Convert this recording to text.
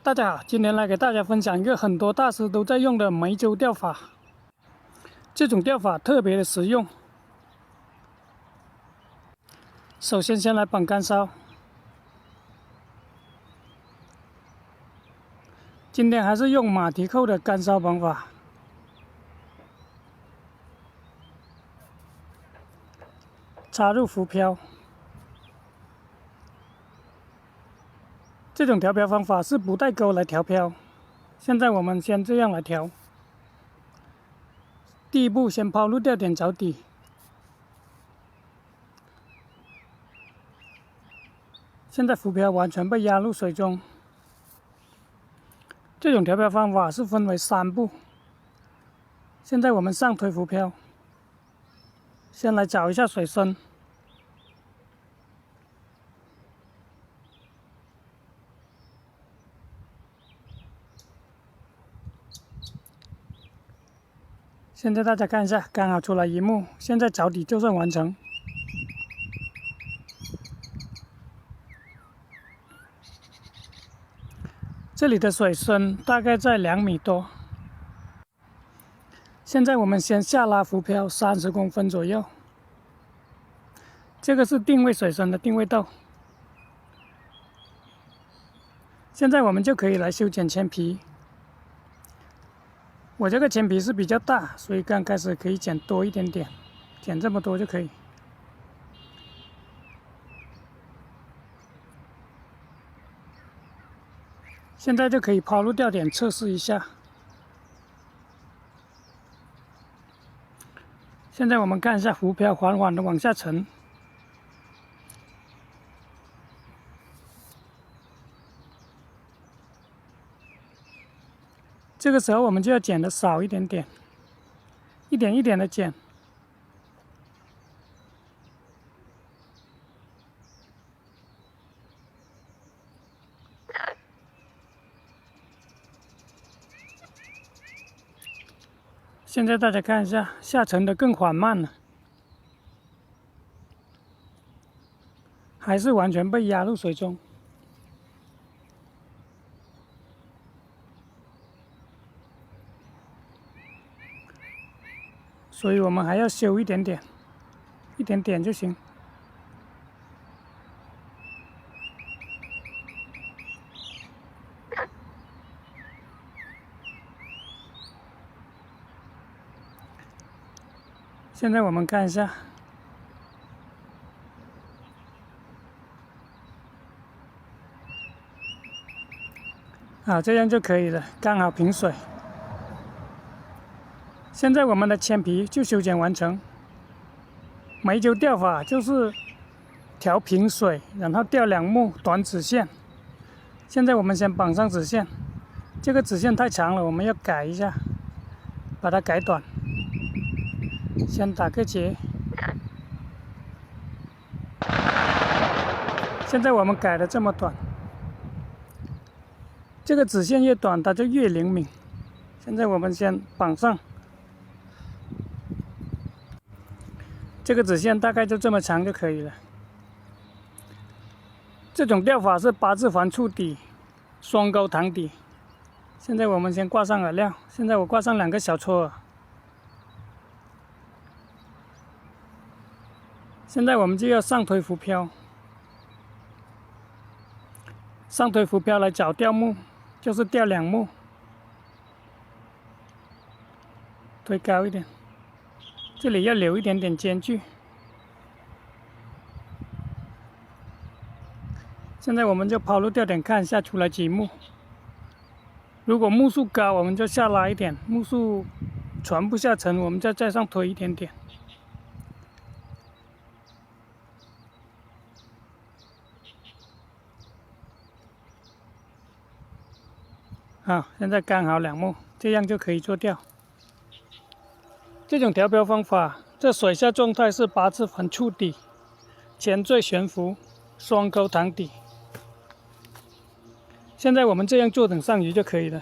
大家好，今天来给大家分享一个很多大师都在用的梅州钓法。这种钓法特别的实用。首先来绑竿梢，今天还是用马蹄扣的竿梢绑法。插入浮漂。这种调漂方法是不带钩来调漂。现在我们先这样来调。第一步，先抛入钓点找底。现在浮漂完全被压入水中。这种调漂方法是分为3步。现在我们上推浮漂，先来找一下水深。现在大家看一下，刚好出来一幕。现在找底就算完成。这里的水深大概在2米多。现在我们先下拉浮漂30公分左右。这个是定位水深的定位豆。现在我们就可以来修剪前皮。我这个前皮是比较大，所以刚开始可以剪多一点点，剪这么多就可以。现在就可以抛入钓点测试一下。现在我们看一下浮漂缓缓的往下沉。这个时候我们就要剪的少一点点，一点一点的剪。现在大家看一下，下沉的更缓慢了，还是完全被压入水中。所以我们还要修一点点，一点点就行。现在我们看一下，好，这样就可以了，刚好平水。现在我们的铅皮就修剪完成。梅州钓法就是调平水，然后钓2目短子线。现在我们先绑上子线，这个子线太长了，我们要改一下，把它改短。先打个结。现在我们改的这么短，这个子线越短，它就越灵敏。现在我们先绑上。这个子线大概就这么长就可以了。这种钓法是8字环触底，双钩躺底。现在我们先挂上饵料，现在我挂上2个小撮饵。现在我们就要上推浮漂，上推浮漂来找钓目，就是钓2目，推高一点。这里要留一点点间距。现在我们就抛入钓点看一下出来几目。如果目数高，我们就下拉一点；目数船不下沉，我们再上推一点点。好，现在刚好2目，这样就可以做钓。这种调漂方法，这水下状态是8字环触底，前缀悬浮，双钩躺底。现在我们这样做等上鱼就可以了。